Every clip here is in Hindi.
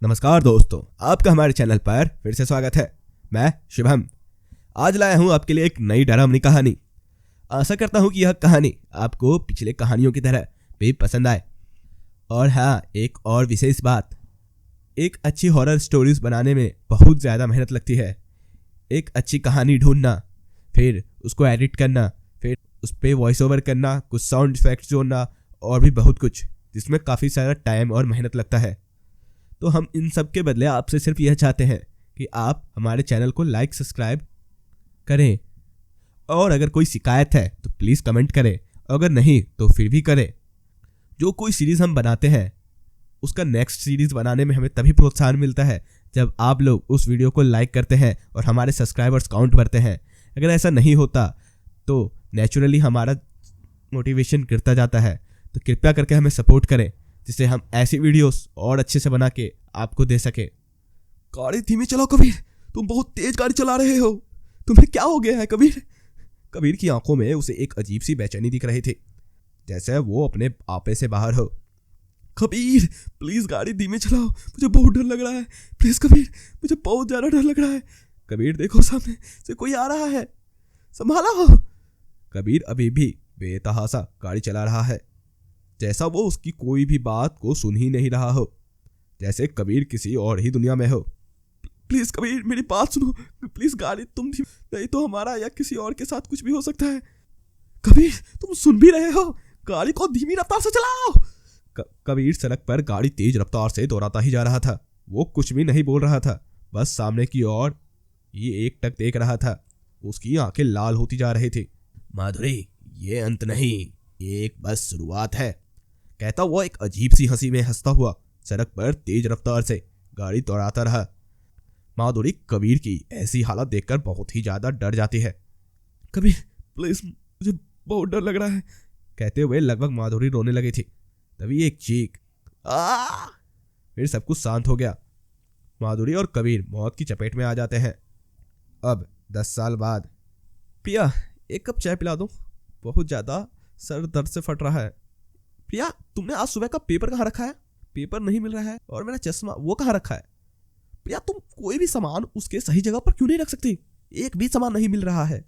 नमस्कार दोस्तों, आपका हमारे चैनल पर फिर से स्वागत है। मैं शुभम आज लाया हूं आपके लिए एक नई डरावनी कहानी। आशा करता हूं कि यह कहानी आपको पिछले कहानियों की तरह भी पसंद आए। और हाँ, एक और विशेष बात, एक अच्छी हॉरर स्टोरीज बनाने में बहुत ज़्यादा मेहनत लगती है। एक अच्छी कहानी ढूंढना, फिर उसको एडिट करना, फिर उस पर वॉइस ओवर करना, कुछ साउंड इफेक्ट्स जोड़ना और भी बहुत कुछ, जिसमें काफ़ी सारा टाइम और मेहनत लगता है। तो हम इन सब के बदले आपसे सिर्फ यह चाहते हैं कि आप हमारे चैनल को लाइक सब्सक्राइब करें, और अगर कोई शिकायत है तो प्लीज़ कमेंट करें, अगर नहीं तो फिर भी करें। जो कोई सीरीज़ हम बनाते हैं उसका नेक्स्ट सीरीज़ बनाने में हमें तभी प्रोत्साहन मिलता है जब आप लोग उस वीडियो को लाइक करते हैं और हमारे सब्सक्राइबर्स काउंट बढ़ते हैं। अगर ऐसा नहीं होता तो नेचुरली हमारा मोटिवेशन गिरता जाता है। तो कृपया करके हमें सपोर्ट करें, जिससे हम ऐसी वीडियोस और अच्छे से बना के आपको दे सके। गाड़ी धीमी चलाओ कबीर, तुम बहुत तेज गाड़ी चला रहे हो। तुम्हें क्या हो गया है कबीर? कबीर की आंखों में उसे एक अजीब सी बेचैनी दिख रही थी, जैसे वो अपने आपे से बाहर हो। कबीर प्लीज गाड़ी धीमी चलाओ, मुझे बहुत डर लग रहा है। प्लीज कबीर, मुझे बहुत ज्यादा डर लग रहा है। कबीर देखो, सामने से कोई आ रहा है, संभाला हो। कबीर अभी भी बेतहासा गाड़ी चला रहा है, जैसा वो उसकी कोई भी बात को सुन ही नहीं रहा हो, जैसे कबीर किसी और ही दुनिया में हो। प्लीज कबीर, मेरी बात सुनो, प्लीज गाड़ी तुम नहीं तो हमारा या किसी और के साथ कुछ भी हो सकता है। कबीर तुम सुन भी रहे हो, गाड़ी को धीमी रफ्तार से चलाओ। कबीर सड़क पर गाड़ी तेज रफ्तार से दौड़ाता ही जा रहा था। वो कुछ भी नहीं बोल रहा था, बस सामने की ओर ये एकटक देख रहा था। उसकी आंखें लाल होती जा रही थी। माधुरी, ये अंत नहीं, ये एक बस शुरुआत है, कहता वो एक अजीब सी हंसी में हंसता हुआ सड़क पर तेज रफ्तार से गाड़ी दौड़ाता रहा। माधुरी कबीर की ऐसी हालत देखकर बहुत ही ज्यादा डर जाती है। कबीर प्लीज, मुझे बहुत डर लग रहा है, कहते हुए लगभग माधुरी रोने लगी थी। तभी एक चीख, आ! फिर सब कुछ शांत हो गया। माधुरी और कबीर मौत की चपेट में आ जाते हैं। अब 10 साल बाद। प्रिया, एक कप चाय पिला दो, बहुत ज्यादा सर दर्द से फट रहा है। प्रिया, तुमने आज सुबह का पेपर कहाँ रखा है? पेपर नहीं मिल रहा है, और मेरा चश्मा वो कहाँ रखा है? प्रिया, तुम कोई भी सामान उसके सही जगह पर क्यों नहीं रख सकती? एक भी सामान नहीं मिल रहा है,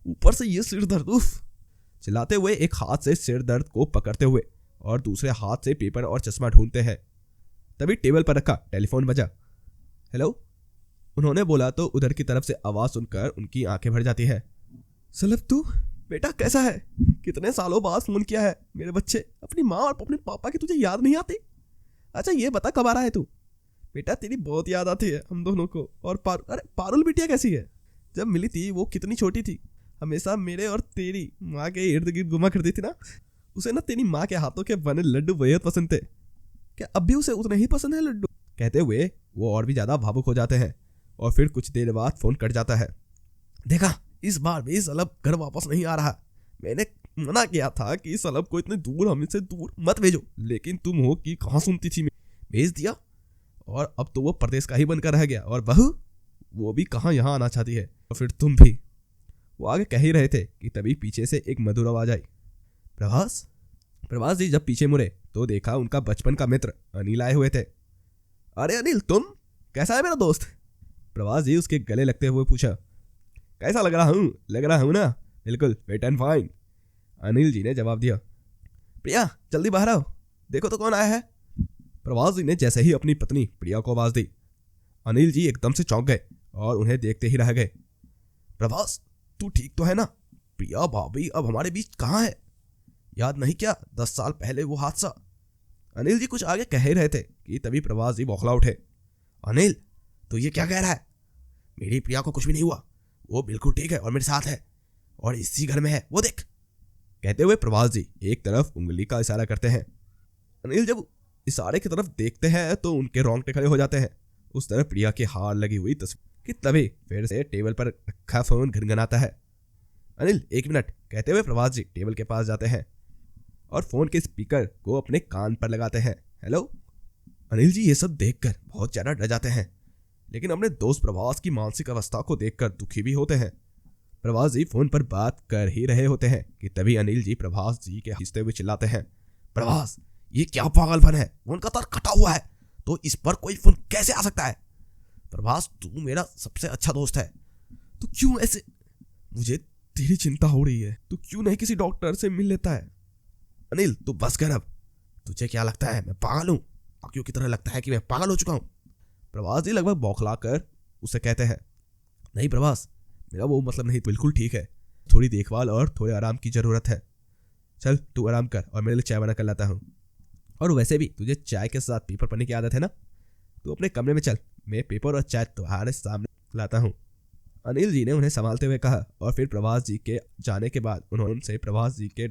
ऊपर से ये सिर दर्द। उफ! चिल्लाते हुए एक हाथ से सिर दर्द को पकड़ते हुए और दूसरे हाथ से पेपर और चश्मा ढूंढते हैं। तभी टेबल पर रखा टेलीफोन बजा। हेलो, उन्होंने बोला तो उधर की तरफ से आवाज सुनकर उनकी आंखें भर जाती है। सलभ, तू बेटा कैसा है? कितने सालों बाद फोन किया है मेरे बच्चे। अपनी माँ और अपने पापा की तुझे याद नहीं आती? अच्छा ये बता, कब आ रहा है तू? बेटा तेरी बहुत याद आती है हम दोनों को। और अरे पारुल बिटिया कैसी है? जब मिली थी वो कितनी छोटी थी, हमेशा मेरे और तेरी माँ के इर्द गिर्द घुमा करती थी ना। उसे ना तेरी माँ के हाथों के बने लड्डू बेहद पसंद थे। क्या अब भी उसे उतने ही पसंद है लड्डू? कहते हुए वो और भी ज्यादा भावुक हो जाते हैं, और फिर कुछ देर बाद फोन कट जाता है। देखा, इस बार भी सलभ घर वापस नहीं आ रहा। मैंने मना किया था कि सलभ को इतने दूर हमसे दूर मत भेजो, लेकिन तुम हो कि कहाँ सुनती थी। भेज दिया, और अब तो वो प्रदेश का ही बनकर रह गया। और बहू, वो भी कहाँ यहाँ आना चाहती है। और फिर तुम भी। वो आगे कह ही रहे थे कि तभी पीछे से एक मधुर आवाज आई। प्रभास जी जब पीछे मुड़े तो देखा उनका बचपन का मित्र अनिल आए हुए थे। अरे अनिल, तुम कैसा है मेरा दोस्त? प्रभास जी उसके गले लगते हुए पूछा। कैसा लग रहा हूँ ना? बिल्कुल fit and fine, Anil ji ने जवाब दिया। प्रिया जल्दी बाहर आओ, देखो तो कौन आया है। प्रभास जी ने जैसे ही अपनी पत्नी प्रिया को आवाज दी, अनिल जी एकदम से चौंक गए और उन्हें देखते ही रह गए। प्रभास, तू ठीक तो है ना? प्रिया भाभी अब हमारे बीच कहाँ है? याद नहीं क्या 10 साल पहले वो हादसा? अनिल जी कुछ आगे कह ही रहे थे कि तभी प्रभास जी बौखला उठे। अनिल, तो ये क्या कह रहा है? मेरी प्रिया को कुछ भी नहीं हुआ, वो बिल्कुल ठीक है और मेरे साथ है, और इसी घर में है, वो देख। कहते हुए प्रभास जी एक तरफ उंगली का इशारा करते हैं। अनिल जब इशारे की तरफ देखते हैं तो उनके रोंगटे खड़े हो जाते हैं। उस तरफ प्रिया के हार लगी हुई तस्वीर कि तभी फिर से टेबल पर रखा फोन घनघनाता है। अनिल 1 मिनट, कहते हुए प्रभास जी टेबल के पास जाते हैं और फोन के स्पीकर को अपने कान पर लगाते हैं। हेलो। अनिल जी ये सब देखकर बहुत ज्यादा डर जाते हैं, लेकिन अपने दोस्त प्रभास की मानसिक अवस्था को देखकर दुखी भी होते हैं। प्रभास जी फोन पर बात कर ही रहे होते हैं कि तभी अनिल जी प्रभास जी के हंसते हुए चिल्लाते हैं। प्रभास, ये क्या पागलपन है? फोन का तार कटा हुआ है, तो इस पर कोई फोन कैसे आ सकता है? प्रभास, तू मेरा सबसे अच्छा दोस्त है, तो क्यों ऐसे? मुझे तेरी चिंता हो रही है, तू क्यों नहीं किसी डॉक्टर से मिल लेता है? अनिल, तू बस कर अब। तुझे क्या लगता है मैं पागल हूं? आंखों की तरह लगता है कि मैं पागल हो चुका हूं? प्रभास जी लगभग बौखलाकर उसे कहते हैं, नहीं प्रभास, मेरा वो मतलब नहीं, बिल्कुल ठीक है, थोड़ी देखभाल और थोड़े आराम की जरूरत है। चल तू आराम कर और मेरे लिए चाय बना कर लाता हूँ। और वैसे भी तुझे चाय के साथ पेपर पढ़ने की आदत है ना, तू अपने कमरे में चल, मैं पेपर और चाय तुम्हारे सामने लाता हूँ। अनिल जी ने उन्हें संभालते हुए कहा और फिर प्रभास जी के जाने के बाद उन्होंने प्रभास जी के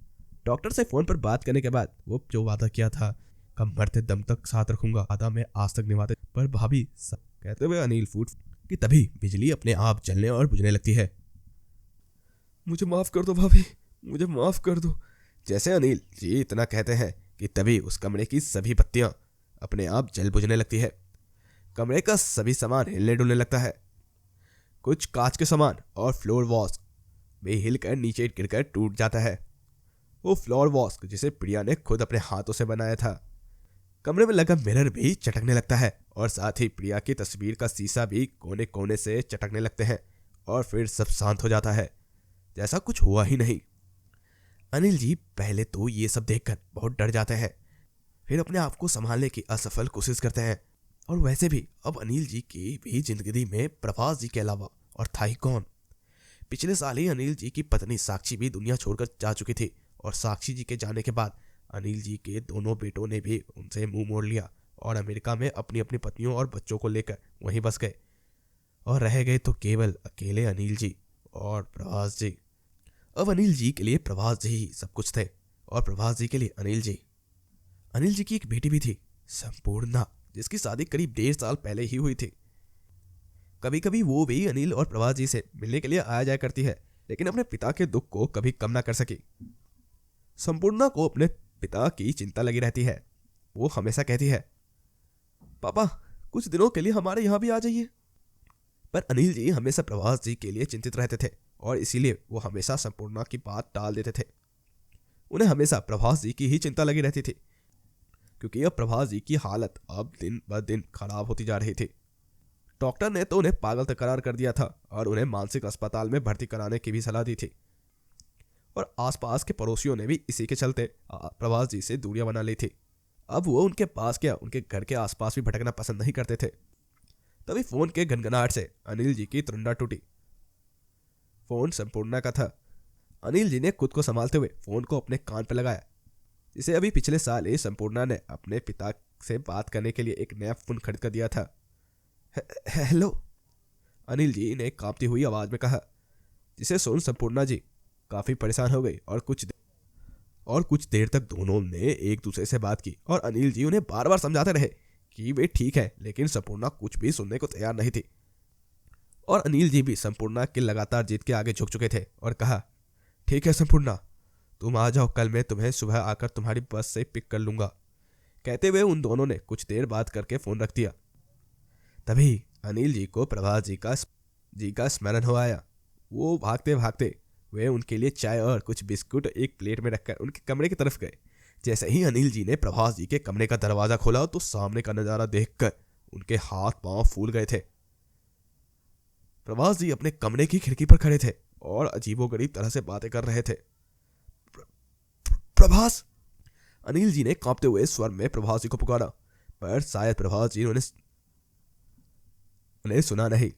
डॉक्टर से फोन पर बात करने के बाद वो जो वादा किया था, कम मरते दम तक साथ रखूंगा, वादा मैं आज तक निभाते पर भाभी कहते हुए अनिल फूट कि तभी बिजली अपने आप जलने और बुझने लगती है। मुझे माफ कर दो भाभी, मुझे माफ कर दो। जैसे अनिल जी इतना कहते हैं कि तभी उस कमरे की सभी बत्तियां अपने आप जल बुझने लगती है। कमरे का सभी सामान हिलने डुलने लगता है। कुछ कांच के सामान और फ्लोर वॉश भी हिलकर नीचे गिरकर टूट जाता है। वो फ्लोर वॉश जिसे प्रिया ने खुद अपने हाथों से बनाया था। कमरे में लगा मिरर भी चटकने लगता है और साथ ही प्रिया की तस्वीर का शीशा भी कोने कोने से चटकने लगते हैं और फिर सब शांत हो जाता है, जैसा कुछ हुआ ही नहीं। अनिल जी पहले तो ये सब देखकर बहुत डर जाते हैं, फिर अपने आप को संभालने की असफल कोशिश करते हैं। और वैसे भी अब अनिल जी की भी जिंदगी में प्रभास जी के अलावा और था ही कौन? पिछले साल ही अनिल जी की पत्नी साक्षी भी दुनिया छोड़कर जा चुकी थी और साक्षी जी के जाने के बाद अनिल जी के दोनों बेटों ने भी उनसे मुंह मोड़ लिया और अमेरिका में अपनी अपनी पत्नियों और बच्चों को लेकर वहीं बस गए और रह गए तो केवल अकेले अनिल जी और प्रभास जी। अब अनिल जी के लिए प्रभास जी ही सब कुछ थे और प्रभास जी के लिए अनिल जी। अनिल जी की एक बेटी भी थी, संपूर्णा, जिसकी शादी करीब 1.5 साल पहले ही हुई थी। कभी कभी वो भी अनिल और प्रभास जी से मिलने के लिए आया जाया करती है, लेकिन अपने पिता के दुख को कभी कम ना कर सकी। संपूर्णा को अपने पिता की चिंता लगी रहती है। वो हमेशा कहती है, पापा कुछ दिनों के लिए हमारे यहाँ भी आ जाइए। पर अनिल जी हमेशा प्रभास जी के लिए चिंतित रहते थे और इसीलिए वो हमेशा संपूर्णा की बात टाल देते थे। उन्हें हमेशा प्रभास जी की ही चिंता लगी रहती थी, क्योंकि अब प्रभास जी की हालत अब दिन ब दिन खराब होती जा रही थी। डॉक्टर ने तो उन्हें पागल तक करार कर दिया था और उन्हें मानसिक अस्पताल में भर्ती कराने की भी सलाह दी थी। और आसपास के पड़ोसियों ने भी इसी के चलते प्रभास जी से दूरियां बना ली थी। अब वो उनके पास क्या, उनके घर के आसपास भी भटकना पसंद नहीं करते थे। तभी फोन के गनगनाहट से अनिल जी की तुरंडा टूटी। फोन संपूर्णा का था। अनिल जी ने खुद को संभालते हुए फोन को अपने कान पर लगाया, जिसे अभी पिछले साल ही संपूर्णा ने अपने पिता से बात करने के लिए एक नया फोन खरीद कर दिया था। हेलो, अनिल जी ने कांपती हुई आवाज में कहा, जिसे सुन संपूर्णा जी काफी परेशान हो गई और कुछ देर तक दोनों ने एक दूसरे से बात की और अनिल जी उन्हें बार बार समझाते रहे कि वे ठीक है, लेकिन संपूर्णा कुछ भी सुनने को तैयार नहीं थी। और अनिल जी भी संपूर्णा के लगातार जिद के आगे झुक चुके थे और कहा, ठीक है संपूर्णा, तुम आ जाओ, कल मैं तुम्हें सुबह आकर तुम्हारी बस से पिक कर लूंगा। कहते हुए उन दोनों ने कुछ देर बात करके फोन रख दिया। तभी अनिल जी को प्रभास जी का स्मरण हो आया। वो भागते भागते वे उनके लिए चाय और कुछ बिस्कुट एक प्लेट में रखकर उनके कमरे की तरफ गए। जैसे ही अनिल जी ने प्रभास जी के कमरे का दरवाजा खोला तो सामने का नजारा देखकर उनके हाथ पांव फूल गए थे। प्रभास जी अपने कमरे की खिड़की पर खड़े थे और अजीबोगरीब तरह से बातें कर रहे थे। प्रभास, अनिल जी ने कांपते हुए स्वर में प्रभास जी को पुकारा, पर शायद प्रभास जी उन्हें सुना नहीं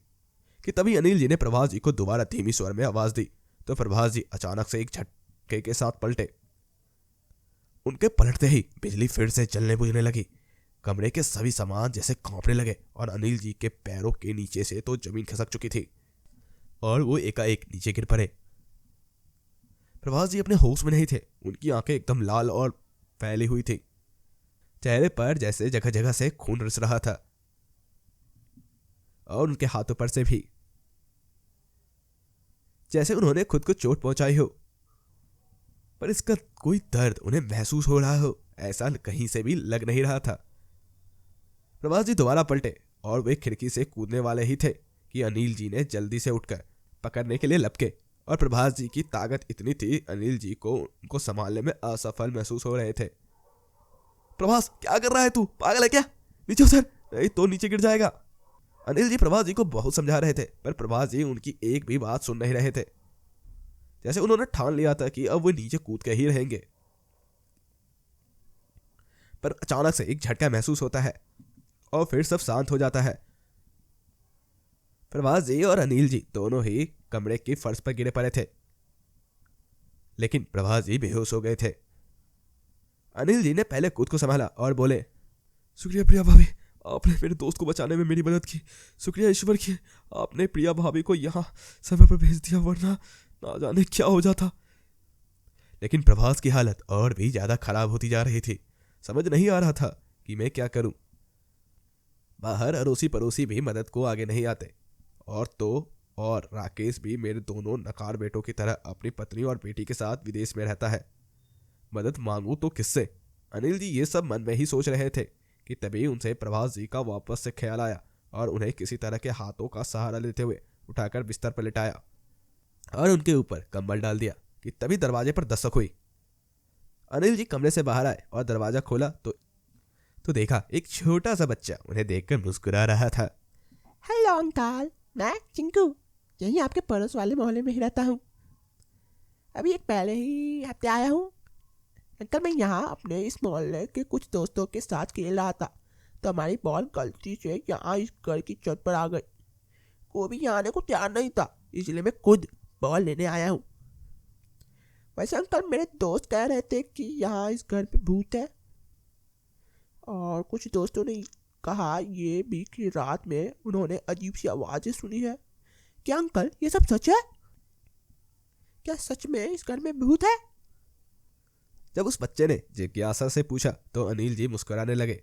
कि तभी अनिल जी ने प्रभास जी को दोबारा धीमी स्वर में आवाज दी तो प्रभास जी अचानक से एक झटके के साथ पलटे। उनके पलटते ही बिजली फिर से जलने बुझने लगी। कमरे के सभी सामान जैसे कांपने लगे और अनिल जी के पैरों के नीचे से तो जमीन खिसक चुकी थी और वो एकाएक नीचे गिर पड़े। प्रभास जी अपने होश में नहीं थे। उनकी आंखें एकदम लाल और फैली हुई थी। चेहरे पर जैसे जगह जगह से खून रिस रहा था और उनके हाथों पर से भी, जैसे उन्होंने खुद को चोट पहुंचाई हो, पर इसका कोई दर्द उन्हें महसूस हो रहा हो, ऐसा कहीं से भी लग नहीं रहा था। प्रभास जी दोबारा पलटे और वे खिड़की से कूदने वाले ही थे कि अनिल जी ने जल्दी से उठकर पकड़ने के लिए लपके और प्रभास जी की ताकत इतनी थी, अनिल जी को उनको संभालने में असफल महसूस हो रहे थे। प्रभास, क्या कर रहा है तू? पागल है क्या? नीचे उतर, नहीं तो नीचे गिर जाएगा। अनिल जी प्रभास जी को बहुत समझा रहे थे, पर प्रभास जी उनकी एक भी बात सुन नहीं रहे थे। जैसे उन्होंने ठान लिया था कि अब वो नीचे कूद के ही रहेंगे। पर अचानक से एक झटका महसूस होता है और फिर सब शांत हो जाता है। प्रभास जी और अनिल जी दोनों ही कमरे की फर्श पर गिरे पड़े थे, लेकिन प्रभास जी बेहोश हो गए थे। अनिल जी ने पहले खुद को संभाला और बोले, शुक्रिया प्रिया भाभी, आपने मेरे दोस्त को बचाने में मेरी मदद की। शुक्रिया ईश्वर की, आपने प्रिया भाभी को यहाँ समय पर भेज दिया, वरना ना जाने क्या हो जाता। लेकिन प्रभास की हालत और भी ज्यादा खराब होती जा रही थी। समझ नहीं आ रहा था कि मैं क्या करूं। बाहर अड़ोसी पड़ोसी भी मदद को आगे नहीं आते, और राकेश भी मेरे दोनों नकार बेटों की तरह अपनी पत्नी और बेटी के साथ विदेश में रहता है। मदद मांगू तो किससे? अनिल जी ये सब मन में ही सोच रहे थे कि तभी उनसे प्रभास जी का वापस से ख्याल आया और उन्हें किसी तरह के हाथों का सहारा लेते हुए उठाकर बिस्तर पर लिटाया और उनके ऊपर कंबल डाल दिया कि तभी दरवाजे पर दस्तक हुई। अनिल जी कमरे से बाहर आए और दरवाजा खोला तो देखा एक छोटा सा बच्चा उन्हें देखकर मुस्कुरा रहा था। हेलो अंकल, मैं चिंकू, यहीं आपके पड़ोस वाले मोहल्ले में ही रहता हूँ। अभी एक पहले ही हफ्ते आया हूँ। अंकल मैं यहाँ अपने इस मोहल्ले के कुछ दोस्तों के साथ खेल रहा था, तो हमारी बॉल गलती से यहाँ इस घर की छत पर आ गई। कोई भी यहाँ आने को तैयार नहीं था, इसलिए मैं खुद बॉल लेने आया हूँ। वैसे अंकल मेरे दोस्त कह रहे थे कि यहाँ इस घर पे भूत है, और कुछ दोस्तों ने कहा ये भी कि रात में उन्होंने अजीब सी आवाज़ें सुनी है। क्या अंकल ये सब सच है? क्या सच में इस घर में भूत है? जब उस बच्चे ने जिज्ञासा से पूछा तो अनिल जी मुस्कुराने लगे।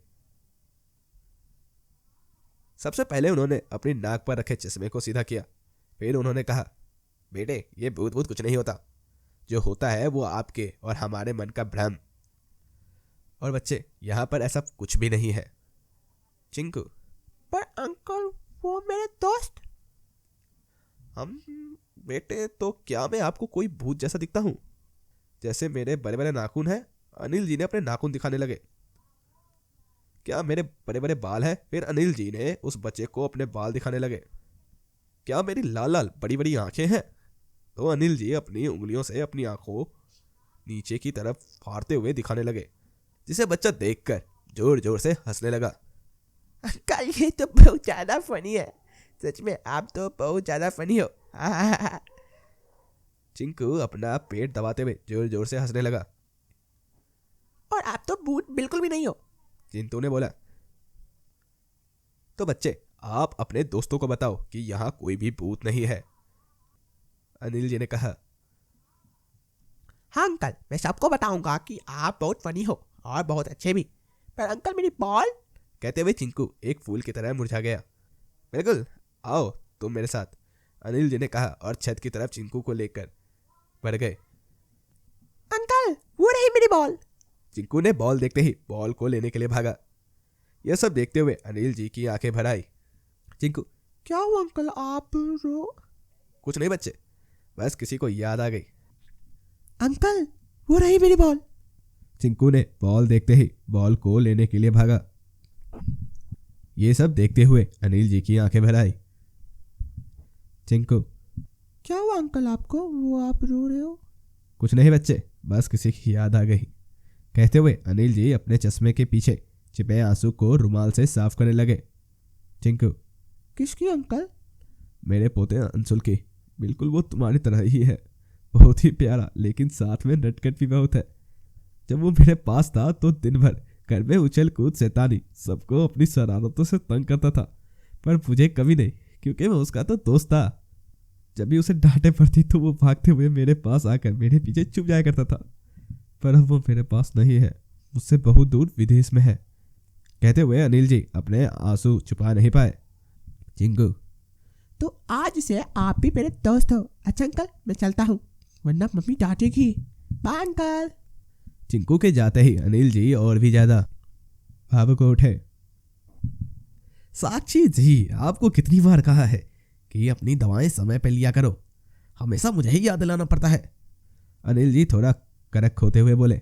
सबसे पहले उन्होंने अपनी नाक पर रखे चश्मे को सीधा किया। फिर उन्होंने कहा, बेटे ये भूत कुछ नहीं होता। जो होता है वो आपके और हमारे मन का भ्रम। और बच्चे यहाँ पर ऐसा कुछ भी नहीं है। चिंकू, पर अंकल वो मेरे दोस्त। हम बेटे, तो क्या मैं आपको कोई भूत जैसा दिखता हूँ? जैसे मेरे बड़े बड़े नाखून हैं। अनिल जी ने अपने नाखून दिखाने लगे। क्या मेरे बड़े बड़े बाल हैं? फिर अनिल जी ने उस बच्चे को अपने बाल दिखाने लगे। क्या मेरी लाल लाल बड़ी बड़ी आंखें हैं? तो अनिल जी अपनी उंगलियों से अपनी आंखों नीचे की तरफ फाड़ते हुए दिखाने लगे, जिसे बच्चा देखकर जोर जोर से हंसने लगा। अंकल ये तो बहुत ज़्यादा फनी है, सच में आप तो बहुत ज़्यादा फनी हो। चिंकू अपना पेट दबाते हुए जोर जोर से हंसने लगा। और आप तो भूत बिल्कुल भी नहीं हो, चिंटू ने बोला। तो बच्चे आप अपने दोस्तों को बताओ कि यहाँ कोई भी भूत नहीं है, अनिल जी ने कहा। हाँ अंकल, मैं सबको बताऊंगा कि आप बहुत फनी हो और बहुत अच्छे भी। पर अंकल मेरी बॉल, कहते हुए चिंकू एक फूल की तरह मुरझा गया। बिल्कुल, आओ तुम मेरे साथ, अनिल जी ने कहा और छत की तरफ चिंकू को लेकर बढ़ गए। अंकल वो रही मेरी बॉल। चिंकू ने बॉल देखते ही बॉल को लेने के लिए भागा। यह सब देखते हुए अनिल जी की आंखें भर आई। चिंकू, क्या हुआ अंकल, आप रो? कुछ नहीं बच्चे, बस किसी को याद आ गई। अंकल वो रही मेरी बॉल। चिंकू ने बॉल देखते ही बॉल को लेने के लिए भागा। ये सब देखते हुए अनिल जी की आंखें भर आई। चिंकू, क्या हुआ अंकल आपको, वो आप रो रहे हो? कुछ नहीं बच्चे, बस किसी की याद आ गई, कहते हुए अनिल जी अपने चश्मे के पीछे छिपे आंसू को रुमाल से साफ करने लगे। चिंकू, किसकी अंकल? मेरे पोते अंशुल की। बिल्कुल वो तुम्हारी तरह ही है, बहुत ही प्यारा, लेकिन साथ में नटखट भी बहुत है। जब वो मेरे पास था तो दिन भर घर में उछल कूद शैतानी, सबको अपनी शरारतों से तंग करता था, पर मुझे कभी नहीं, क्योंकि मैं उसका तो दोस्त था। जब भी उसे डांटे पड़ती तो वो भागते हुए मेरे पास आकर मेरे पीछे छुप जाया करता था। पर अब वो मेरे पास नहीं है, मुझसे बहुत दूर विदेश में है, कहते हुए अनिल जी अपने आंसू छुपा नहीं पाए। चिंकू, तो आज से आप भी मेरे दोस्त हो। अच्छा अंकल मैं चलता हूँ, वरना मम्मी डांटेगी। Bye uncle. चिंकू के जाते ही अनिल जी और भी ज्यादा भावुक उठे। साक्षी जी, आपको कितनी बार कहा है कि अपनी दवाएं समय पर लिया करो, हमेशा मुझे ही याद दिलाना पड़ता है, अनिल जी थोड़ा कड़क होते हुए बोले।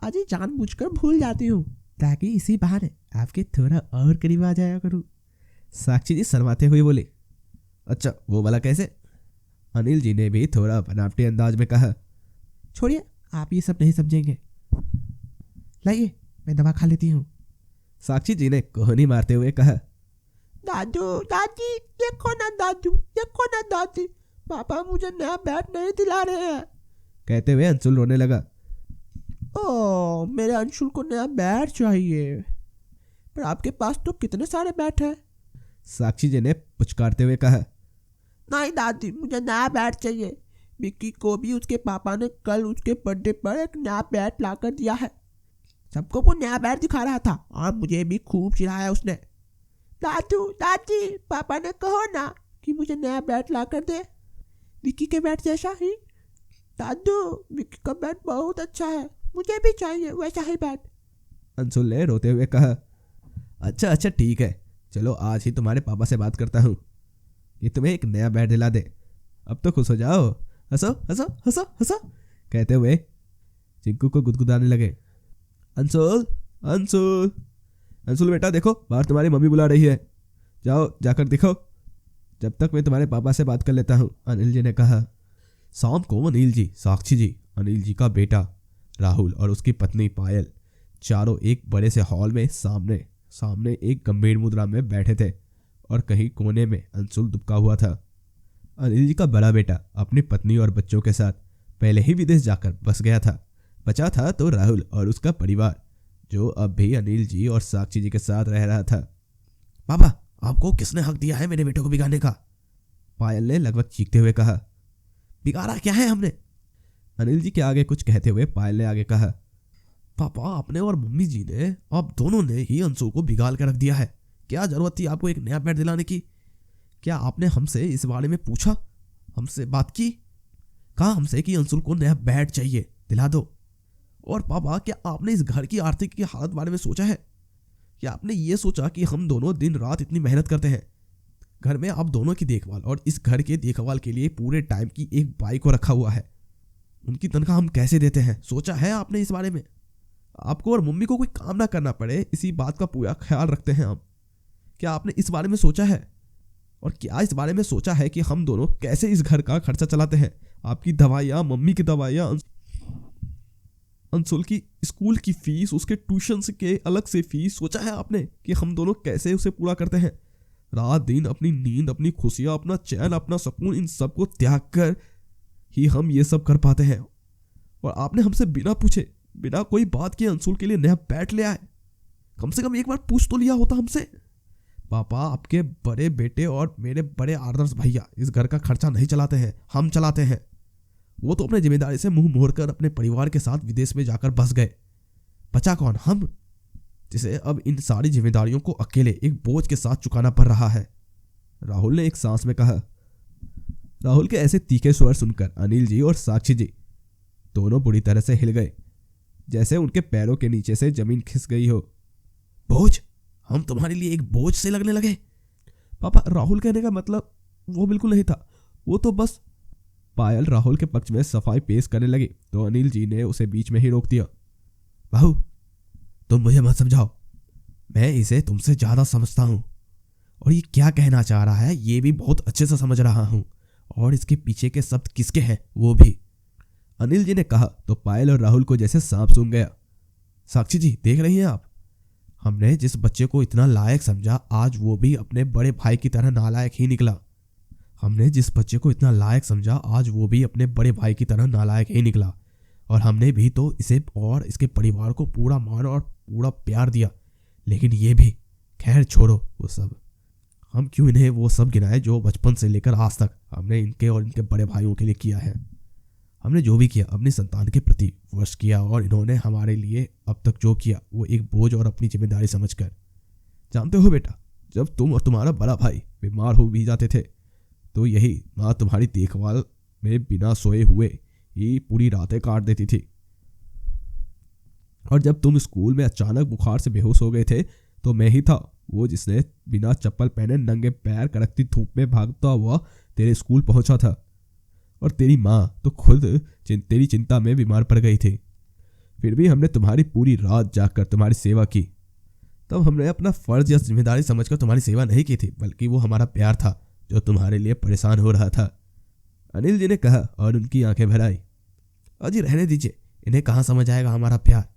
आज जानबूझकर भूल जाती हूँ। ताकि इसी बहाने आपके थोड़ा और करीब आ जाया करूँ। साक्षी जी शर्माते हुए बोले, अच्छा वो वाला कैसे? अनिल जी ने भी थोड़ा बनावटी अंदाज में कहा, छोड़िए आप ये सब नहीं समझेंगे, लाइए मैं दवा खा लेती हूँ। साक्षी जी ने कोहनी मारते हुए कहा, दादू दादी देखो ना, दादू देखो ना दादी, पापा मुझे नया बैट नहीं दिला रहे हैं। कहते हुए अंशुल रोने लगा। ओह मेरे अंशुल को नया बैट चाहिए, पर आपके पास तो कितने सारे बैट हैं। साक्षी जी ने पुचकारते हुए कहा, नहीं दादी मुझे नया बैट चाहिए। विक्की को भी उसके पापा ने कल उसके बर्थडे पर एक नया बैट लाकर दिया है। सबको वो नया बैट दिखा रहा था और मुझे भी खूब चिढ़ाया उसने। दादू दादी पापा ने कहो ना कि मुझे नया बैट लाकर दे, विक्की के बैट जैसा ही। दादू विक्की का बैट बहुत अच्छा है, मुझे भी चाहिए वैसा ही बैट। अंशुल ने रोते हुए कहा, अच्छा अच्छा ठीक है, चलो आज ही तुम्हारे पापा से बात करता हूँ कि तुम्हें एक नया बैट दिला दे। अब तो खुश हो जाओ, हंसो हंसो हंसो हंसो। कहते हुए चिंकू को गुदगुदाने लगे। अंशुल अंशुल अंशुल बेटा देखो बाहर तुम्हारी मम्मी बुला रही है, जाओ जाकर दिखो, जब तक मैं तुम्हारे पापा से बात कर लेता हूँ, अनिल जी ने कहा। शाम को अनिल जी, साक्षी जी, अनिल जी का बेटा राहुल और उसकी पत्नी पायल चारों एक बड़े से हॉल में सामने सामने एक गंभीर मुद्रा में बैठे थे और कहीं कोने में अंशुल दुबका हुआ था। अनिल जी का बड़ा बेटा अपनी पत्नी और बच्चों के साथ पहले ही विदेश जाकर बस गया था। बचा था तो राहुल और उसका परिवार, जो अब भी अनिल जी और साक्षी जी के साथ रह रहा था। पापा आपको किसने हक दिया है मेरे बेटे को बिगाड़ने का? पायल ने लगभग चीखते हुए कहा। बिगाड़ा क्या है हमने? अनिल जी के आगे कुछ कहते हुए पायल ने आगे कहा, पापा आपने और मम्मी जी ने, आप दोनों ने ही अंशुल को बिगाड़ कर रख दिया है। क्या जरूरत थी आपको एक नया बैट दिलाने की? क्या आपने हमसे इस बारे में पूछा, हमसे बात की? कहा हमसे कि अंशुल को नया बैट चाहिए, दिला दो। और पापा क्या आपने इस घर की आर्थिक की हालत बारे में सोचा है? क्या आपने ये सोचा कि हम दोनों दिन रात इतनी मेहनत करते हैं घर में आप दोनों की देखभाल और इस घर के देखभाल के लिए पूरे टाइम की एक बाई को रखा हुआ है, उनकी तनख्वाह हम कैसे देते हैं? सोचा है आपने इस बारे में? आपको और मम्मी को कोई काम ना करना पड़े, इसी बात का पूरा ख्याल रखते हैं हम। क्या आपने इस बारे में सोचा है? और क्या इस बारे में सोचा है कि हम दोनों कैसे इस घर का खर्चा चलाते हैं? आपकी दवाइयाँ, मम्मी की दवाइयाँ, अंशुल की स्कूल की फीस, उसके ट्यूशन के अलग से फीस, सोचा है आपने कि हम दोनों कैसे उसे पूरा करते हैं? रात दिन अपनी नींद, अपनी खुशियाँ, अपना चैन, अपना सुकून, इन सबको त्याग कर ही हम ये सब कर पाते हैं। और आपने हमसे बिना पूछे, बिना कोई बात के अंशुल के लिए नया बैट ले आए। कम से कम एक बार पूछ तो लिया होता हमसे। पापा आपके बड़े बेटे और मेरे बड़े आदर्श भैया इस घर का खर्चा नहीं चलाते हैं, हम चलाते हैं। वो तो अपने जिम्मेदारी से मुंह मोड़कर अपने परिवार के साथ विदेश में जाकर बस गए। बचा कौन? हम, जिसे अब इन सारी जिम्मेदारियों को अकेले एक बोझ के साथ चुकाना पड़ रहा है। राहुल ने एक सांस में कहा। राहुल के ऐसे तीखे स्वर सुनकर अनिल जी और साक्षी जी दोनों बुरी तरह से हिल गए, जैसे उनके पैरों के नीचे से जमीन खिस गई हो। बोझ? हम तुम्हारे लिए एक बोझ से लगने लगे? पापा राहुल कहने का मतलब वो बिल्कुल नहीं था, वो तो बस। पायल राहुल के पक्ष में सफाई पेश करने लगी तो अनिल जी ने उसे बीच में ही रोक दिया। बहू तुम मुझे मत समझाओ, मैं इसे तुमसे ज्यादा समझता हूँ और ये क्या कहना चाह रहा है ये भी बहुत अच्छे से समझ रहा हूँ, और इसके पीछे के शब्द किसके हैं वो भी। अनिल जी ने कहा तो पायल और राहुल को जैसे सांप सूंघ गया। साक्षी जी देख रही हैं आप, हमने जिस बच्चे को इतना लायक समझा आज वो भी अपने बड़े भाई की तरह नालायक ही निकला। हमने जिस बच्चे को इतना लायक समझा आज वो भी अपने बड़े भाई की तरह नालायक ही निकला। और हमने भी तो इसे और इसके परिवार को पूरा मान और पूरा प्यार दिया, लेकिन ये भी, खैर छोड़ो वो सब। हम क्यों इन्हें वो सब गिनाए जो बचपन से लेकर आज तक हमने इनके और इनके बड़े भाइयों के लिए किया है। हमने जो भी किया अपनी संतान के प्रति वर्ष किया, और इन्होंने हमारे लिए अब तक जो किया वो एक बोझ और अपनी जिम्मेदारी समझकर। जानते हो बेटा, जब तुम और तुम्हारा बड़ा भाई बीमार हो भी जाते थे तो यही माँ तुम्हारी देखभाल में बिना सोए हुए ही पूरी रातें काट देती थी। और जब तुम स्कूल में अचानक बुखार से बेहोश हो गए थे तो मैं ही था वो जिसने बिना चप्पल पहने नंगे पैर कड़कती धूप में भागता हुआ तेरे स्कूल पहुंचा था। और तेरी माँ तो खुद तेरी चिंता में बीमार पड़ गई थी, फिर भी हमने तुम्हारी पूरी रात जागकर तुम्हारी सेवा की। तब हमने अपना फर्ज या जिम्मेदारी समझकर तुम्हारी सेवा नहीं की थी, बल्कि वो हमारा प्यार था जो तुम्हारे लिए परेशान हो रहा था, अनिल जी ने कहा और उनकी आंखें भर आई। अजी रहने दीजिए, इन्हें कहाँ समझ आएगा हमारा प्यार।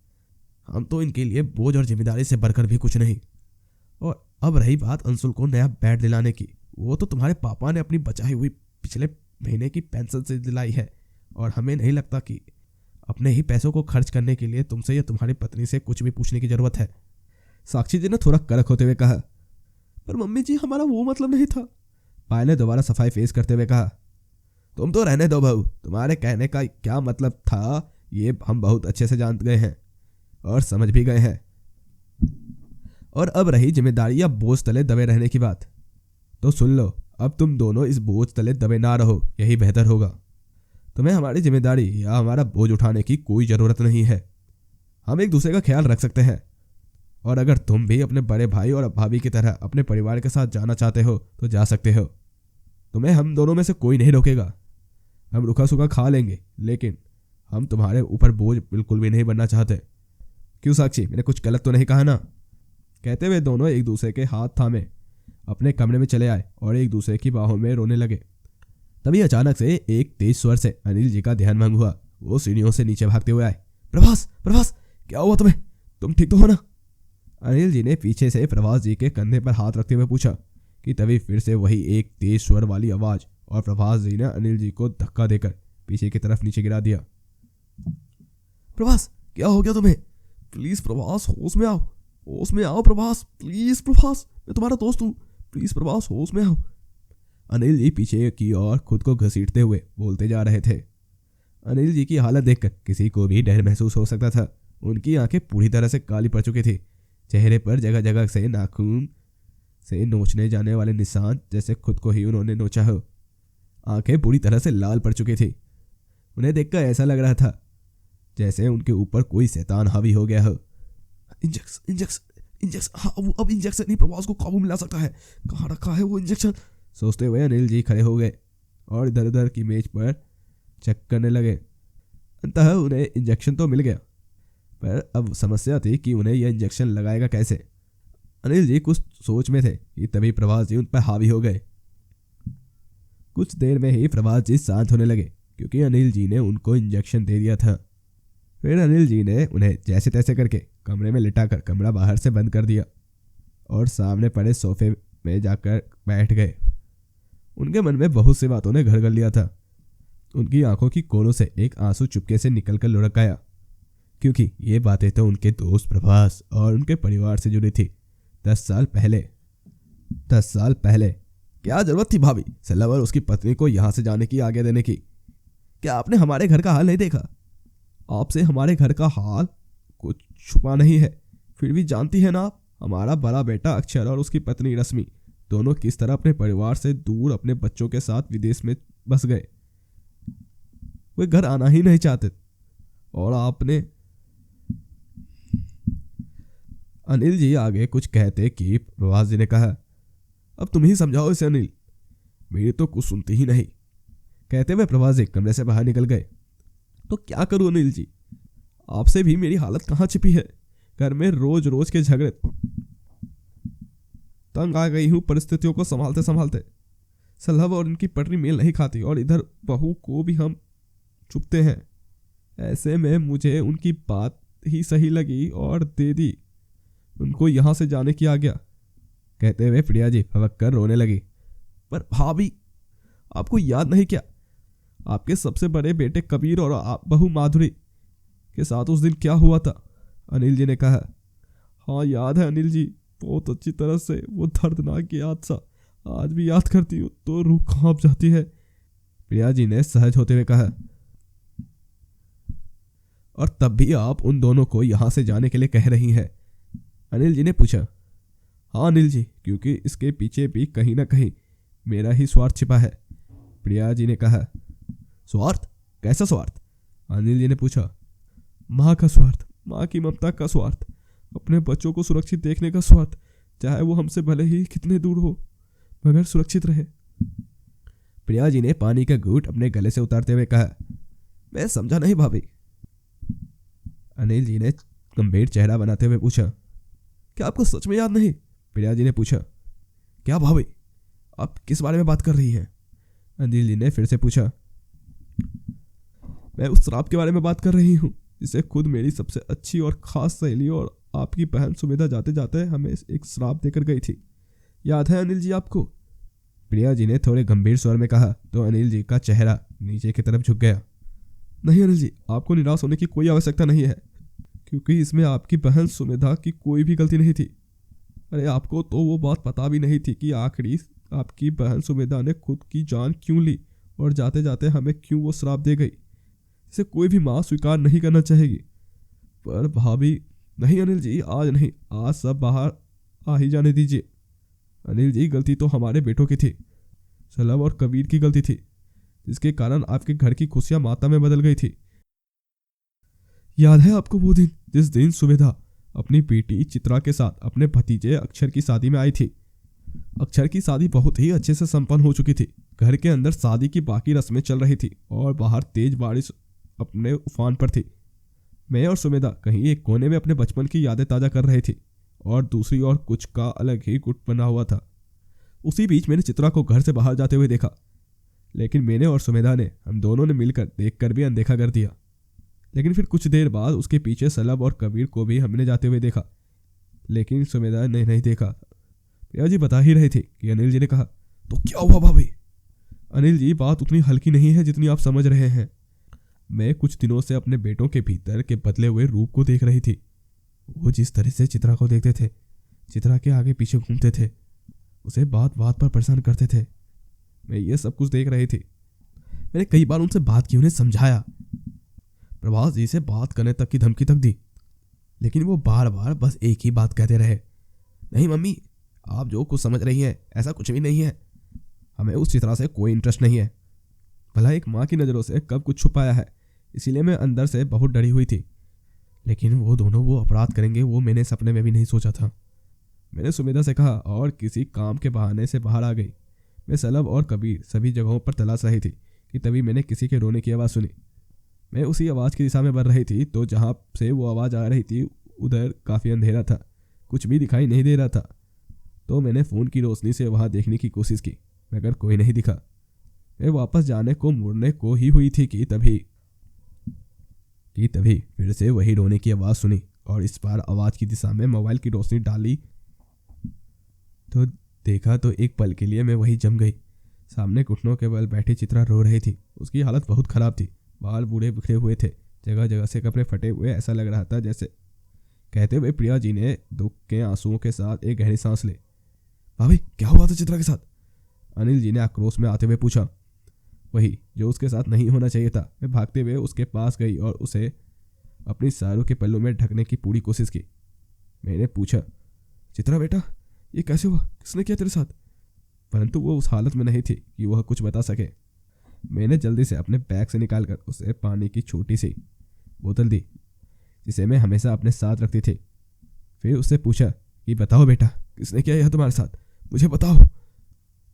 हम तो इनके लिए बोझ और जिम्मेदारी से बढ़कर भी कुछ नहीं। और अब रही बात अंशुल को नया बैट दिलाने की, वो तो तुम्हारे पापा ने अपनी बचाई हुई पिछले महीने की पेंशन से दिलाई है, और हमें नहीं लगता कि अपने ही पैसों को खर्च करने के लिए तुमसे या तुम्हारी पत्नी से कुछ भी पूछने की जरूरत है। साक्षी जी ने थोड़ा कड़क होते हुए कहा। पर मम्मी जी, हमारा वो मतलब नहीं था। पायल ने दोबारा सफाई फेस करते हुए कहा। तुम तो रहने दो बहू, तुम्हारे कहने का क्या मतलब था ये हम बहुत अच्छे से जान गए हैं और समझ भी गए हैं। और अब रही जिम्मेदारी या बोझ तले दबे रहने की बात, तो सुन लो, अब तुम दोनों इस बोझ तले दबे ना रहो, यही बेहतर होगा। तुम्हें हमारी जिम्मेदारी या हमारा बोझ उठाने की कोई ज़रूरत नहीं है। हम एक दूसरे का ख्याल रख सकते हैं, और अगर तुम भी अपने बड़े भाई और भाभी की तरह अपने परिवार के साथ जाना चाहते हो तो जा सकते हो। तुम्हें हम दोनों में से कोई नहीं रोकेगा। हम रुखा सूखा खा लेंगे, लेकिन हम तुम्हारे ऊपर बोझ बिल्कुल भी नहीं बनना चाहते। क्यों साक्षी, मैंने कुछ गलत तो नहीं कहा ना? कहते हुए दोनों एक दूसरे के हाथ थामे अपने कमरे में चले आए और एक दूसरे की बाहों में रोने लगे। तभी अचानक से एक तेज स्वर से अनिल जी का ध्यान भंग हुआ। वो सीढ़ियों से नीचे भागते हुए आए। प्रभास, प्रभास, क्या हुआ तुम्हें? तुम ठीक तो हो ना? अनिल जी ने पीछे से प्रभास जी के कंधे पर हाथ रखते हुए पूछा कि तभी फिर से वही एक तेज स्वर वाली आवाज, और प्रभास जी ने अनिल जी को धक्का देकर पीछे की तरफ नीचे गिरा दिया। प्रभास, क्या हो गया तुम्हें? प्लीज प्रभास, होश में आओ, होश में आओ प्रभास, प्लीज प्रभास, मैं तुम्हारा दोस्त हूँ, प्लीज प्रभास, होश में आओ। अनिल जी पीछे की ओर खुद को घसीटते हुए बोलते जा रहे थे। अनिल जी की हालत देखकर किसी को भी डर महसूस हो सकता था। उनकी आंखें पूरी तरह से काली पड़ चुकी थी। चेहरे पर जगह जगह से नाखून से नोचने जाने वाले निशान, जैसे खुद को ही उन्होंने नोचा हो। आंखें पूरी तरह से लाल पड़ चुकी थी। उन्हें देखकर ऐसा लग रहा था जैसे उनके ऊपर कोई शैतान हावी हो गया हो। इंजेक्शन, इंजेक्शन, इंजेक्शन, हाँ वो अब इंजेक्शन ही प्रभास को काबू में ला सकता है। कहाँ रखा है वो इंजेक्शन? सोचते हुए अनिल जी खड़े हो गए और इधर उधर की मेज पर चेक करने लगे। अंततः उन्हें इंजेक्शन तो मिल गया, पर अब समस्या थी कि उन्हें यह इंजेक्शन लगाएगा कैसे। अनिल जी कुछ सोच में थे कि तभी प्रभास जी उन पर हावी हो गए। कुछ देर में ही प्रभास जी शांत होने लगे, क्योंकि अनिल जी ने उनको इंजेक्शन दे दिया था। फिर अनिल जी ने उन्हें जैसे तैसे करके कमरे में लिटाकर कमरा बाहर से बंद कर दिया और सामने पड़े सोफे में जाकर बैठ गए। उनके मन में बहुत सी बातों ने घर कर लिया था। उनकी आंखों की कोनों से एक आंसू चुपके से निकलकर लुढ़क आया, क्योंकि ये बातें तो उनके दोस्त प्रभास और उनके परिवार से जुड़ी थी। 10 साल पहले क्या जरूरत थी भाभी सल्लम और उसकी पत्नी को यहां से जाने की आज्ञा देने की? क्या आपने हमारे घर का हाल नहीं देखा? आपसे हमारे घर का हाल कुछ छुपा नहीं है, फिर भी जानती है ना आप, हमारा बड़ा बेटा अक्षर और उसकी पत्नी रश्मि दोनों किस तरह अपने परिवार से दूर अपने बच्चों के साथ विदेश में बस गए। वे घर आना ही नहीं चाहते, और आपने। अनिल जी आगे कुछ कहते कि प्रभास जी ने कहा, अब तुम ही समझाओ इसे अनिल, मेरी तो कुछ सुनती ही नहीं। कहते हुए प्रभास जी कमरे से बाहर निकल गए। तो क्या करूं अनिल जी, आपसे भी मेरी हालत कहाँ छिपी है। घर में रोज रोज के झगड़े, तंग आ गई हूं परिस्थितियों को संभालते संभालते। सलहब और इनकी पटरी मेल नहीं खाती, और इधर बहू को भी हम चुपते हैं। ऐसे में मुझे उनकी बात ही सही लगी और दे दी उनको यहां से जाने की आज्ञा। कहते हुए प्रिया जी फवक कर रोने लगी। पर भाभी, आपको याद नहीं क्या, आपके सबसे बड़े बेटे कबीर और बहू माधुरी के साथ उस दिन क्या हुआ था? अनिल जी ने कहा। हाँ याद है अनिल जी, बहुत अच्छी तरह से। वो दर्दनाक याद सा आज भी याद करती हूँ तो रूह कांप जाती है, प्रिया जी ने सहज होते हुए कहा। और तब भी आप उन दोनों को यहां से जाने के लिए कह रही हैं? अनिल जी ने पूछा। हाँ अनिल जी, क्योंकि इसके पीछे भी कहीं ना कहीं मेरा ही स्वार्थ छिपा है, प्रिया जी ने कहा। स्वार्थ? कैसा स्वार्थ? अनिल जी ने पूछा। माँ का स्वार्थ, माँ की ममता का स्वार्थ, अपने बच्चों को सुरक्षित देखने का स्वार्थ, चाहे वो हमसे भले ही कितने दूर हो मगर सुरक्षित रहे। प्रिया जी ने पानी का घूंट अपने गले से उतारते हुए कहा। मैं समझा नहीं भाभी। अनिल जी ने गंभीर चेहरा बनाते हुए पूछा। क्या आपको सच में याद नहीं? प्रिया जी ने पूछा। क्या भाभी, आप किस बारे में बात कर रही हैं? अनिल जी ने फिर से पूछा। मैं उस शराब के बारे में बात कर रही हूँ जिसे खुद मेरी सबसे अच्छी और खास सहेली और आपकी बहन सुमेधा जाते जाते हमें एक श्राप देकर गई थी। याद है अनिल जी आपको? प्रिया जी ने थोड़े गंभीर स्वर में कहा तो अनिल जी का चेहरा नीचे की तरफ झुक गया। नहीं अनिल जी, आपको निराश होने की कोई आवश्यकता नहीं है, क्योंकि इसमें आपकी बहन सुमेधा की कोई भी गलती नहीं थी। अरे आपको तो वो बात पता भी नहीं थी कि आखिरी आपकी बहन सुमेधा ने खुद की जान क्यों ली और जाते जाते हमें क्यों वो श्राप दे गई। इसे कोई भी माँ स्वीकार नहीं करना चाहेगी। पर भाभी, नहीं अनिल जी, आज नहीं, आज सब बाहर आ ही जाने दीजिए। अनिल जी, गलती तो हमारे बेटों की थी, सलब और कबीर की गलती थी, जिसके कारण आपके घर की खुशियां माता में बदल गई थी। याद है आपको वो दिन जिस दिन सुमेधा अपनी बेटी चित्रा के साथ अपने भतीजे अक्षर की शादी में आई थी? अक्षर की शादी बहुत ही अच्छे से संपन्न हो चुकी थी। घर के अंदर शादी की बाकी रस्में चल रही थी और बाहर तेज बारिश अपने उफान पर थी। मैं और सुमेधा कहीं एक कोने में अपने बचपन की यादें ताज़ा कर रही थी और दूसरी ओर कुछ का अलग ही गुट बना हुआ था। उसी बीच मैंने चित्रा को घर से बाहर जाते हुए देखा, लेकिन मैंने और सुमेधा ने, हम दोनों ने मिलकर देखकर भी अनदेखा कर दिया। लेकिन फिर कुछ देर बाद उसके पीछे सलब और कबीर को भी हमने जाते हुए देखा, लेकिन सुमेधा ने नहीं देखा। प्रिया जी बता ही रही थी कि अनिल जी ने कहा, तो क्या हुआ भाभी? अनिल जी, बात उतनी हल्की नहीं है जितनी आप समझ रहे हैं। मैं कुछ दिनों से अपने बेटों के भीतर के बदले हुए रूप को देख रही थी। वो जिस तरह से चित्रा को देखते थे, चित्रा के आगे पीछे घूमते थे, उसे बात बात पर परेशान करते थे, मैं ये सब कुछ देख रही थी। मैंने कई बार उनसे बात की, उन्हें समझाया, प्रभास जी से बात करने तक की धमकी तक दी, लेकिन वो बार बार बस एक ही बात कहते रहे, नहीं मम्मी, आप जो कुछ समझ रही हैं ऐसा कुछ भी नहीं है, हमें उस चित्रा से कोई इंटरेस्ट नहीं है। भला एक माँ की नज़रों से कब कुछ छुपाया है, इसीलिए मैं अंदर से बहुत डरी हुई थी। लेकिन वो दोनों वो अपराध करेंगे वो मैंने सपने में भी नहीं सोचा था। मैंने सुमेधा से कहा और किसी काम के बहाने से बाहर आ गई। मैं सलब और कबीर सभी जगहों पर तलाश रही थी कि तभी मैंने किसी के रोने की आवाज़ सुनी। मैं उसी आवाज़ की दिशा में बढ़ रही थी तो जहाँ से वो आवाज़ आ रही थी उधर काफ़ी अंधेरा था, कुछ भी दिखाई नहीं दे रहा था। तो मैंने फ़ोन की रोशनी से वहाँ देखने की कोशिश की, मगर कोई नहीं दिखा। मैं वापस जाने को मुड़ने को ही हुई थी कि तभी फिर से वही रोने की आवाज़ सुनी और इस बार आवाज़ की दिशा में मोबाइल की रोशनी डाली तो देखा तो एक पल के लिए मैं वही जम गई। सामने घुटनों के बल बैठी चित्रा रो रही थी। उसकी हालत बहुत ख़राब थी, बाल बूढ़े बिखरे हुए थे, जगह जगह से कपड़े फटे हुए, ऐसा लग रहा था जैसे। कहते हुए प्रिया जी ने दुख के आंसुओं के साथ एक गहरी सांस ली। भाभी, क्या हुआ था चित्रा के साथ? अनिल जी ने आक्रोश में आते हुए पूछा। वही जो उसके साथ नहीं होना चाहिए था। मैं भागते हुए उसके पास गई और उसे अपनी सारों के पल्लों में ढकने की पूरी कोशिश की। मैंने पूछा, चित्रा बेटा, ये कैसे हुआ, किसने किया तेरे साथ? परंतु वो उस हालत में नहीं थी कि वह कुछ बता सके। मैंने जल्दी से अपने बैग से निकालकर उसे पानी की छोटी सी बोतल दी, जिसे मैं हमेशा अपने साथ रखती थी। फिर उससे पूछा कि बताओ बेटा, किसने किया यह तुम्हारे साथ, मुझे बताओ।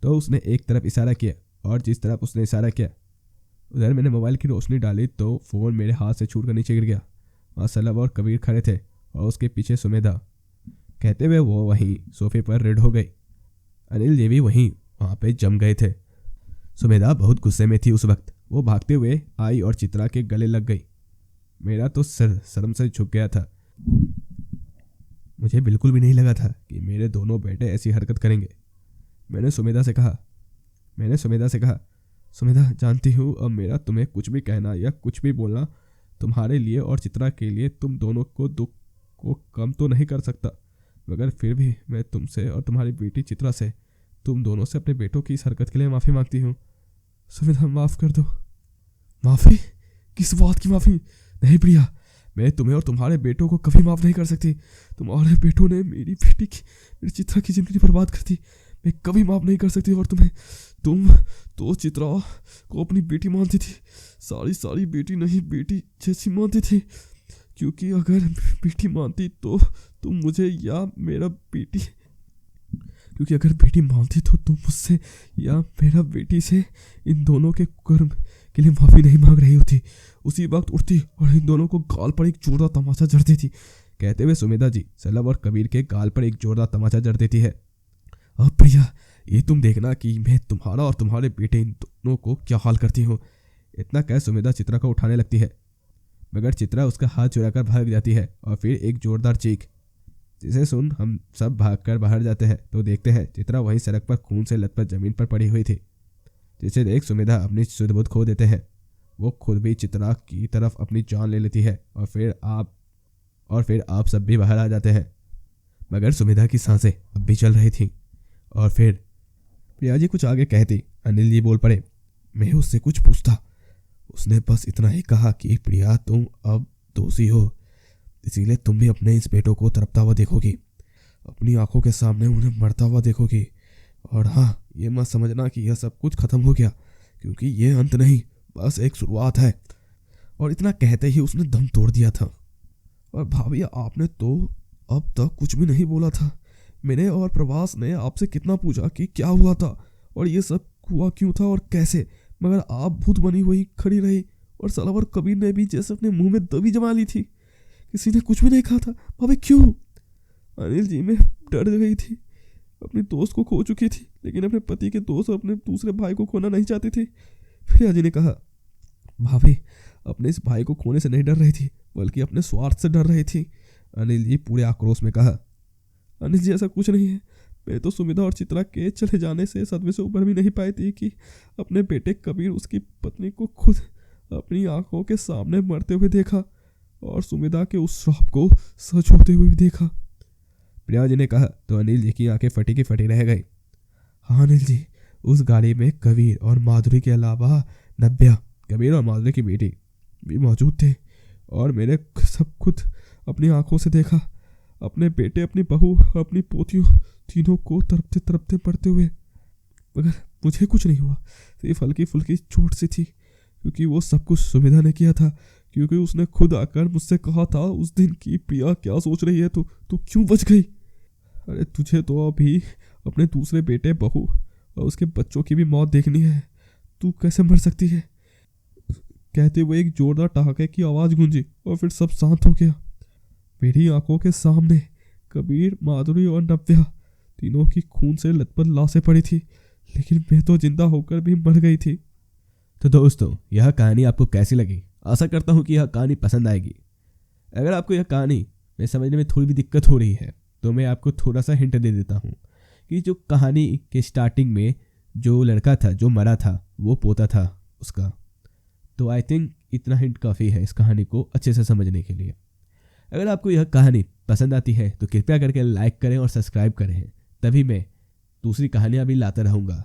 तो उसने एक तरफ इशारा किया और जिस तरफ उसने इशारा किया उधर मैंने मोबाइल की रोशनी डाली तो फ़ोन मेरे हाथ से छूटकर नीचे गिर गया। वहाँ सलब और कबीर खड़े थे और उसके पीछे सुमेधा। कहते हुए वो वहीं सोफे पर रेड हो गई। अनिल जी भी वहाँ पे जम गए थे। सुमेधा बहुत गुस्से में थी उस वक्त। वो भागते हुए आई और चित्रा के गले लग गई। मेरा तो सर शर्म से झुक गया था। मुझे बिल्कुल भी नहीं लगा था कि मेरे दोनों बेटे ऐसी हरकत करेंगे। मैंने सुमेधा से कहा, सुमेधा, जानती हूँ अब मेरा तुम्हें कुछ भी कहना या कुछ भी बोलना तुम्हारे लिए और चित्रा के लिए तुम दोनों को दुख को कम तो नहीं कर सकता, मगर फिर भी मैं तुमसे और तुम्हारी बेटी चित्रा से, तुम दोनों से अपने बेटों की इस हरकत के लिए माफ़ी मांगती हूँ। सुमेधा, माफ़ कर दो। माफ़ी? किस बात की माफ़ी? नहीं प्रिया, मैं तुम्हें और तुम्हारे बेटों को कभी माफ़ नहीं कर सकती। तुम्हारे बेटों ने मेरी चित्रा की ज़िंदगी बर्बाद कर दी। मैं कभी माफ़ नहीं कर सकती। और तुम तो चित्रा को अपनी बेटी मानती थी, सारी बेटी नहीं, बेटी जैसी मानती थी, क्योंकि अगर बेटी मानती तो तुम मुझे या मेरा बेटी, क्योंकि अगर बेटी मानती तो तुम मुझसे या मेरा बेटी से इन दोनों के कर्म के लिए माफ़ी नहीं मांग रही होती। उसी वक्त उठती और इन दोनों को गाल पर एक जोरदार तमाचा जड़ती थी। कहते हुए सुमेधा जी सलब और कबीर के गाल पर एक जोरदार तमाचा जड़ देती है। अब प्रिया, ये तुम देखना कि मैं तुम्हारा और तुम्हारे बेटे इन दोनों को क्या हाल करती हूँ। इतना कह सुमेधा चित्रा को उठाने लगती है, मगर चित्रा उसका हाथ चुराकर भाग जाती है और फिर एक जोरदार चीख, जिसे सुन हम सब भागकर बाहर जाते हैं तो देखते हैं चित्रा वहीं सड़क पर खून से लथपथ जमीन पर पड़ी हुई थी, जिसे देख सुमेधा अपनी सुध-बुध खो देते हैं। वो खुद भी चित्रा की तरफ अपनी जान ले लेती है और फिर आप सब भी बाहर आ जाते हैं, मगर सुमेधा की सांसें अब भी चल रही थीं। और फिर प्रिया जी कुछ आगे कहती, अनिल जी बोल पड़े, मैं उससे कुछ पूछता, उसने बस इतना ही कहा कि प्रिया तुम अब दोषी हो, इसीलिए तुम भी अपने इस बेटों को तड़पता हुआ देखोगी, अपनी आंखों के सामने उन्हें मरता हुआ देखोगी। और हाँ, ये मत समझना कि यह सब कुछ खत्म हो गया, क्योंकि ये अंत नहीं, बस एक शुरुआत है। और इतना कहते ही उसने दम तोड़ दिया था। और भाभी, आपने तो अब तक कुछ भी नहीं बोला था। मैंने और प्रवास ने आपसे कितना पूछा कि क्या हुआ था और ये सब हुआ क्यों था और कैसे, मगर आप भूत बनी हुई खड़ी रही। और सलावर कबीर ने भी जैसे अपने मुंह में दबी जमा ली थी, किसी ने कुछ भी नहीं कहा था। भाभी क्यों? अनिल जी, मैं डर गई थी, अपनी दोस्त को खो चुकी थी, लेकिन अपने पति के दोस्त और अपने दूसरे भाई को खोना नहीं चाहती थी। फिर अजय ने कहा, भाभी अपने इस भाई को खोने से नहीं डर रही थी, बल्कि अपने स्वार्थ से डर रही थी। अनिल जी पूरे आक्रोश में कहा, अनिल जी ऐसा कुछ नहीं है, मैं तो सुमेधा और चित्रा के चले जाने से सदमे से उबर भी नहीं पाई थी कि अपने बेटे कबीर उसकी पत्नी को खुद अपनी आंखों के सामने मरते हुए देखा और सुमेधा के उस श्राप को सच होते हुए भी देखा। प्रिया जी ने कहा तो अनिल जी की आंखें फटी की फटी रह गई। हाँ अनिल जी, उस गाड़ी में कबीर और माधुरी के अलावा नव्या, कबीर और माधुरी की बेटी, भी मौजूद थे और मैंने सब खुद अपनी आंखों से देखा, अपने बेटे, अपनी बहू, अपनी पोतियों तीनों को तड़पते तड़पते मरते हुए। मगर मुझे कुछ नहीं हुआ, सिर्फ हल्की फुल्की चोट सी थी, क्योंकि वो सब कुछ सुमेधा ने किया था, क्योंकि उसने खुद आकर मुझसे कहा था उस दिन की प्रिया क्या सोच रही है, तू क्यों बच गई? अरे तुझे तो अभी अपने दूसरे बेटे, बहू और उसके बच्चों की भी मौत देखनी है, तू कैसे मर सकती है? कहते हुए एक जोरदार ठहाके की आवाज़ गूंजी और फिर सब शांत हो गया। मेरी आंखों के सामने कबीर, माधुरी और नव्या तीनों की खून से लथपथ लाशें पड़ी थी, लेकिन मैं तो जिंदा होकर भी मर गई थी। तो दोस्तों, यह कहानी आपको कैसी लगी? आशा करता हूँ कि यह कहानी पसंद आएगी। अगर आपको यह कहानी में समझने में थोड़ी भी दिक्कत हो रही है तो मैं आपको थोड़ा सा हिंट दे देता हूँ कि जो कहानी के स्टार्टिंग में जो लड़का था जो मरा था वो पोता था उसका। तो आई थिंक इतना हिंट काफ़ी है इस कहानी को अच्छे से समझने के लिए। अगर आपको यह कहानी पसंद आती है तो कृपया करके लाइक करें और सब्सक्राइब करें, तभी मैं दूसरी कहानियाँ भी लाता रहूँगा।